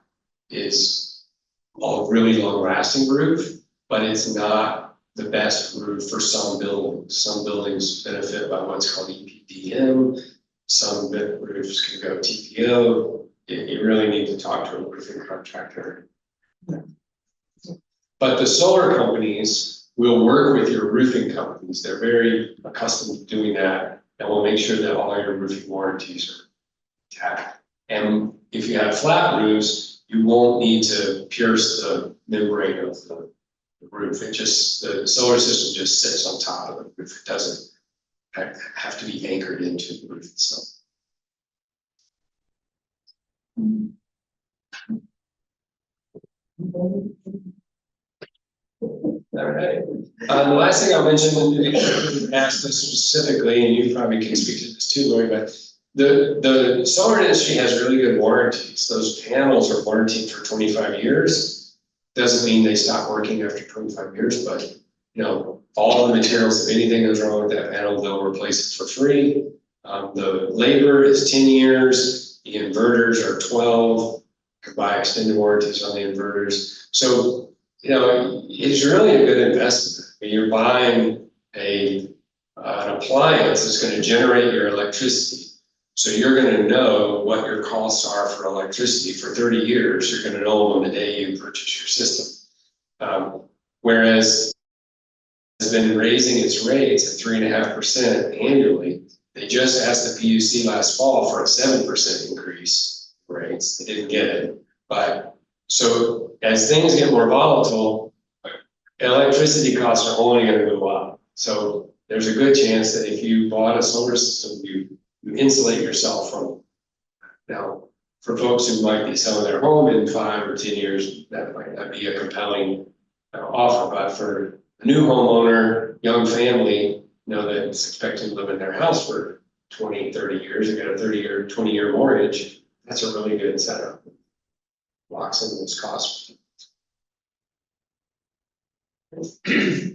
is a really long-lasting roof, but it's not the best roof for some buildings. Some buildings benefit by what's called EPDM. Some roofs can go TPO. You really need to talk to a roofing contractor. But the solar companies will work with your roofing companies. They're very accustomed to doing that, and will make sure that all your roofing warranties are intact. And if you have flat roofs, you won't need to pierce the membrane of the roof. The solar system just sits on top of the roof. It doesn't have to be anchored into the roof itself. All right. The last thing I'll mention, you asked us specifically, and you probably can speak to this too, Lori, but the solar industry has really good warranties. Those panels are warranted for 25 years. Doesn't mean they stop working after 25 years, but all the materials, if anything goes wrong with that panel, they'll replace it for free. The labor is 10 years. The inverters are 12. You can buy extended warranties on the inverters. So, it's really a good investment. I mean, you're buying an appliance that's gonna generate your electricity. So you're gonna know what your costs are for electricity for 30 years. You're gonna know them on the day you purchase your system. Whereas has been raising its rates at 3.5% annually. They just asked the PUC last fall for a 7% increase in rates. They didn't get it. But so as things get more volatile, electricity costs are only gonna go up. So there's a good chance that if you bought a solar system, you insulate yourself from. Now, for folks who might be selling their home in 5 or 10 years, that might not be a compelling offer, but for a new homeowner, young family, that's expecting to live in their house for 20, 30 years, they got a 30-year, 20-year mortgage, that's a really good setup. Locks in those costs.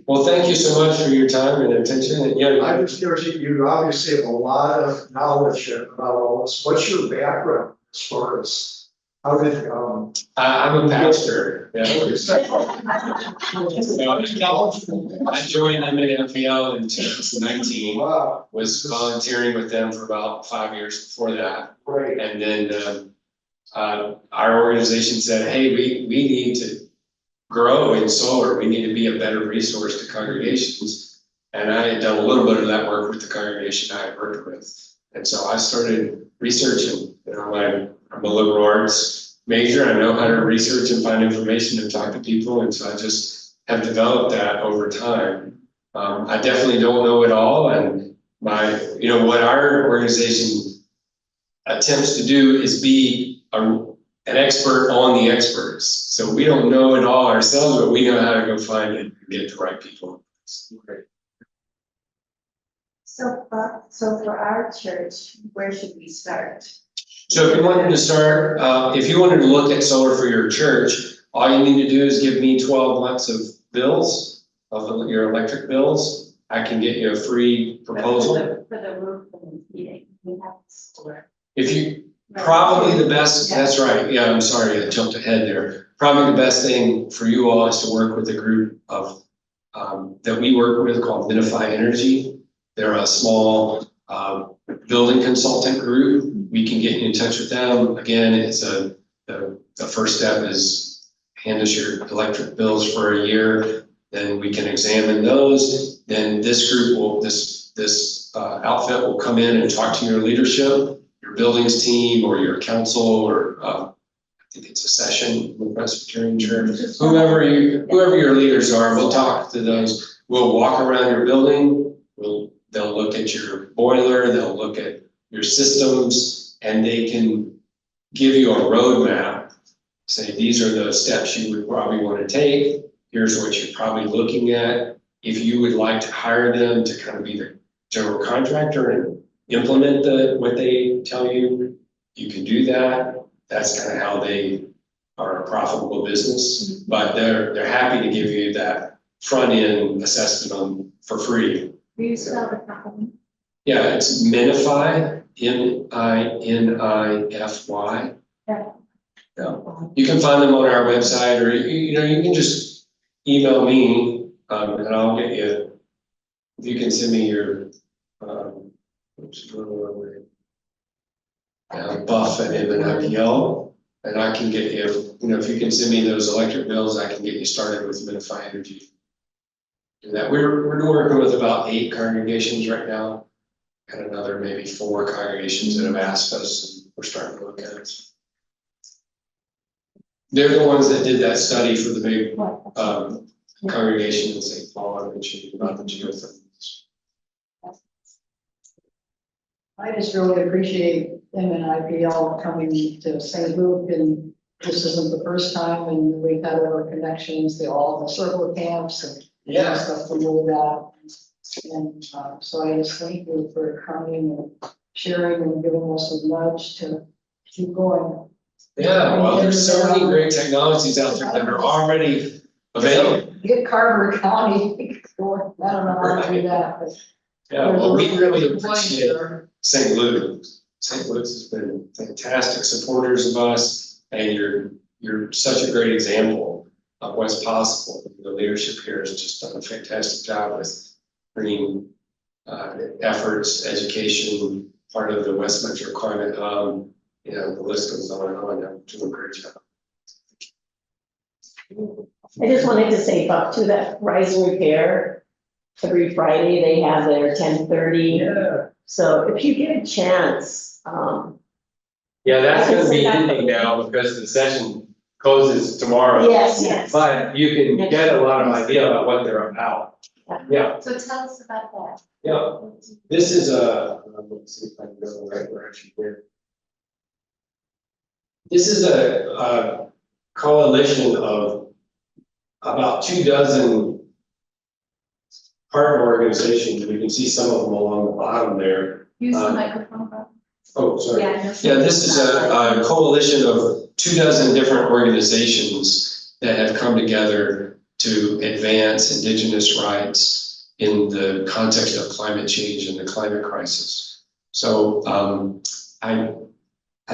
Well, thank you so much for your time and attention. And yeah, I'm just curious, you obviously have a lot of knowledge about all this. What's your background as far as how did I'm a pastor. Yeah. I joined MAFPL in 2019. Wow, Was volunteering with them for about 5 years before that. great. And then our organization said, hey, we need to grow in solar. We need to be a better resource to congregations. And I had done a little bit of that work with the congregation I had worked with. And so I started researching. I'm a liberal arts major. I know how to research and find information and talk to people. And so I just have developed that over time. I definitely don't know it all. And what our organization attempts to do is be an expert on the experts. So we don't know it all ourselves, but we know how to go find it and get the right people. Great. So for our church, where should we start? So if you wanted to start, if you wanted to look at solar for your church, all you need to do is give me 12 months of bills, of your electric bills. I can get you a free proposal. For the roof and heating, we have solar. If you, probably the best, that's right, yeah, I'm sorry, I jumped ahead there. Probably the best thing for you all is to work with a group of, that we work with called Minify Energy. They're a small building consultant group. We can get you in touch with them. Again, it's the first step is hand us your electric bills for a year. Then we can examine those. Then this group will, this outfit will come in and talk to your leadership, your buildings team, or your council, or I think it's a session with Presbyterian Church. Whoever your leaders are, we'll talk to those. We'll walk around your building. They'll look at your boiler. They'll look at your systems, and they can give you a roadmap. Say these are the steps you would probably want to take. Here's what you're probably looking at. If you would like to hire them to kind of be the general contractor and implement what they tell you, you can do that. That's kind of how they are a profitable business, but they're happy to give you that front end assessment for free. Will you spell the company? Yeah, it's Minify, Minify. Yeah. Yeah. You can find them on our website, or you can just email me, and I'll get you. If you can send me your buff at MNIPL, and I can get you. If you can send me those electric bills, I can get you started with Minify Energy. Do that. We're working with about 8 congregations right now, and another maybe 4 congregations that have asked us, and we're starting to look at it. They're the ones that did that study for the big congregation in St. Paul I mentioned about the geothermals. I just really appreciate MNIPL coming to St. Luke, and this isn't the first time, and we've had other connections, all the circle camps and stuff to do that. And so I just thank you for coming and sharing and giving us a nudge to keep going. Yeah, well, there's so many great technologies out there that are already available. Get Carver County going. I don't know how to do that, but. Yeah, well, we really appreciate St. Luke. St. Luke's has been fantastic supporters of us, and you're such a great example of what's possible. The leadership here has just done a fantastic job with green efforts, education, part of the West Metro Climate Hub, you know, the list goes on and on. I'm doing a great job. I just wanted to say about to that Rise and Repair, every Friday they have their 10:30. Yeah. So if you get a chance, Yeah, that's gonna be ending now because the session closes tomorrow. yes. But you can get a lot of idea about what they're about. Yeah, So tell us about that. yeah. This is let's see if I can go the right direction here. This is a coalition of about 24 partner organizations. We can see some of them along the bottom there. Use the microphone, Bob. Oh, sorry. Yeah. Yeah, this is a coalition of 24 different organizations that have come together to advance Indigenous rights in the context of climate change and the climate crisis. So I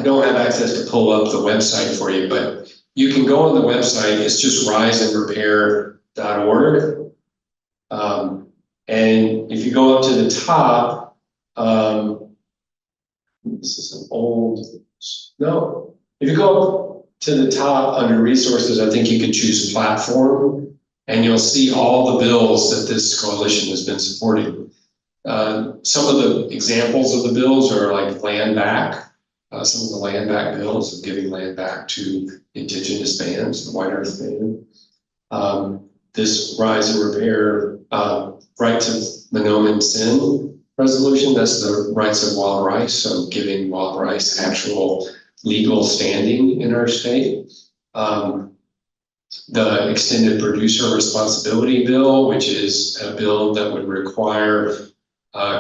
don't have access to pull up the website for you, but you can go on the website. It's just riseandrepair.org. And if you go up to the top, this is an old, no. If you go up to the top under resources, I think you can choose platform and you'll see all the bills that this coalition has been supporting. Some of the examples of the bills are like land back. Some of the land back bills of giving land back to Indigenous bands, the White Earth Band. This Rise and Repair Rights of Monoman Sin resolution, that's the rights of wild rice, so giving wild rice actual legal standing in our state. The Extended Producer Responsibility Bill, which is a bill that would require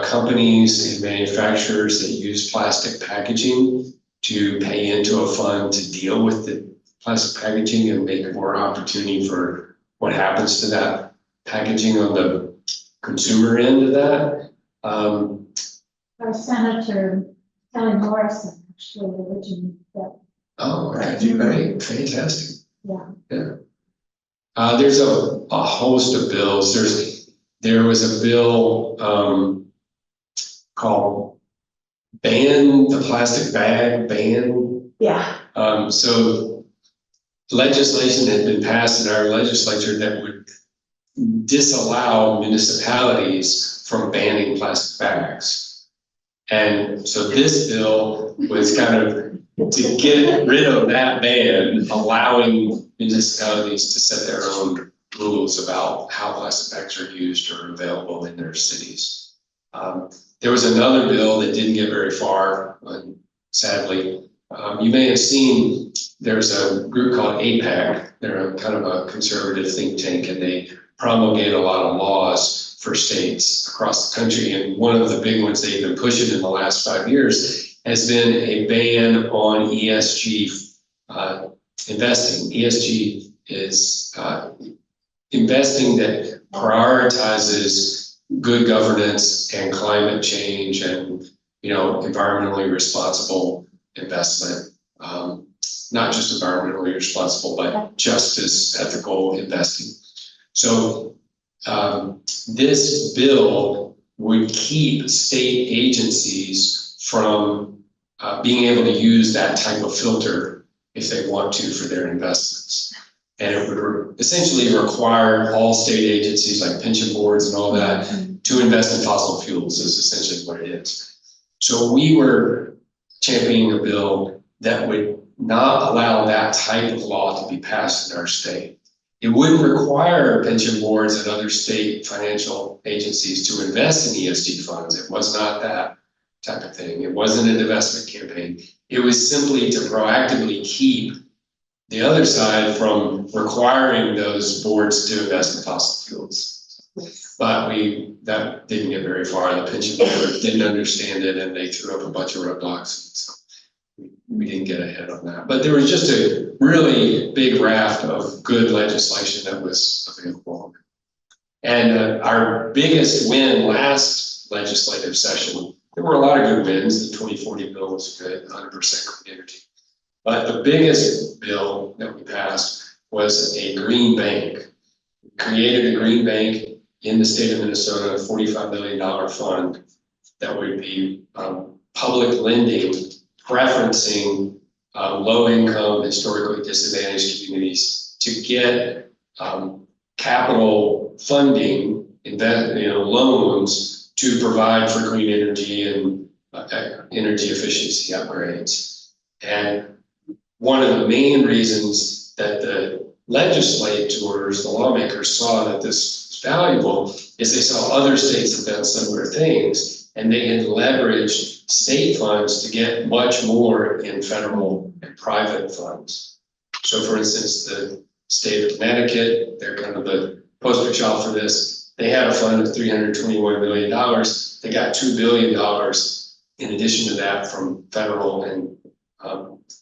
companies and manufacturers that use plastic packaging to pay into a fund to deal with the plastic packaging and make more opportunity for what happens to that packaging on the consumer end of that. Our Senator Kelly Morrison actually originated that. Oh, right, fantastic. Yeah. Yeah. There's a host of bills. There was a bill called Ban the Plastic Bag Ban. Yeah. So legislation had been passed in our legislature that would disallow municipalities from banning plastic bags. And so this bill was kind of to get rid of that ban, allowing municipalities to set their own rules about how plastic bags are used or available in their cities. There was another bill that didn't get very far, sadly. You may have seen there's a group called APAC. They're a kind of a conservative think tank, and they promulgate a lot of laws for states across the country. And one of the big ones they've been pushing in the last 5 years has been a ban on ESG investing. ESG is investing that prioritizes good governance and climate change and, environmentally responsible investment. Not just environmentally responsible, but just as ethical investing. So this bill would keep state agencies from being able to use that type of filter if they want to for their investments. And it would essentially require all state agencies like pension boards and all that to invest in fossil fuels is essentially what it is. So we were championing a bill that would not allow that type of law to be passed in our state. It wouldn't require pension boards and other state financial agencies to invest in ESG funds. It was not that type of thing. It wasn't an investment campaign. It was simply to proactively keep the other side from requiring those boards to invest in fossil fuels. But that didn't get very far. The pension board didn't understand it and they threw up a bunch of roadblocks. So we didn't get ahead on that. But there was just a really big raft of good legislation that was available. And our biggest win last legislative session, there were a lot of good wins. The 2040 bill was good, 100% clean energy. But the biggest bill that we passed was a green bank. We created a green bank in the state of Minnesota, a $45 million fund that would be public lending, preferencing low-income, historically disadvantaged communities to get capital funding, loans to provide for clean energy and energy efficiency upgrades. And one of the main reasons that the legislators, the lawmakers saw that this was valuable is they saw other states have done similar things, and they had leveraged state funds to get much more in federal and private funds. So for instance, the state of Connecticut, they're kind of the poster child for this. They had a fund of $321 million. They got $2 billion in addition to that from federal and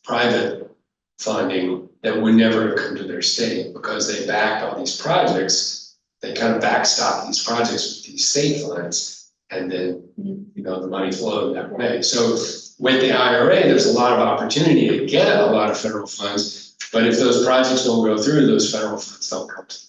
private funding that would never have come to their state because they backed all these projects. They kind of backstopped these projects with these state funds, and then the money flowed that way. So with the IRA, there's a lot of opportunity to get a lot of federal funds, but if those projects don't go through, those federal funds don't come to them.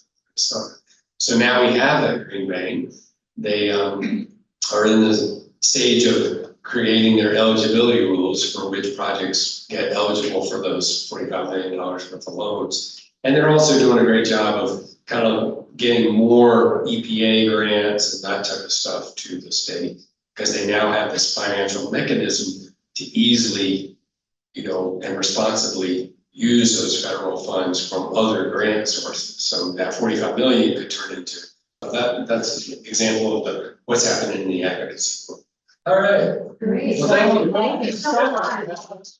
So now we have that green vein. They are in the stage of creating their eligibility rules for which projects get eligible for those $45 million worth of loans. And they're also doing a great job of kind of getting more EPA grants and that type of stuff to the state, because they now have this financial mechanism to easily, and responsibly use those federal funds from other grant sources. So that $45 million could turn into that's an example of what's happening in the advocacy. All right. Great. Well, thank you. Thank you so much.